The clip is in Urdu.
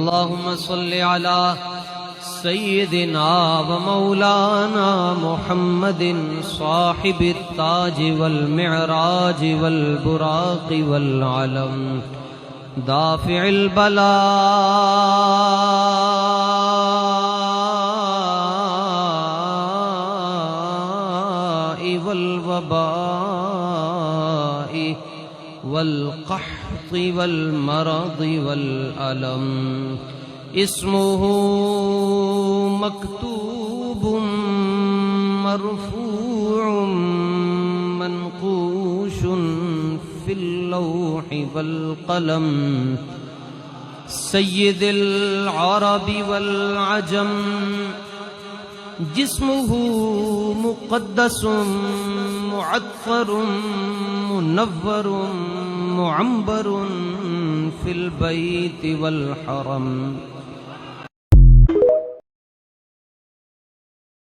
اللهم صل على سيدنا ومولانا محمد صاحب التاج والمعراج والبراق والعلم دافع البلاء والوباء والقحط والمرض والألم اسمه مكتوب مرفوع منقوش في اللوح والقلم سيد العرب والعجم جسمه مقدس معطر منور معنبر في البيت والحرم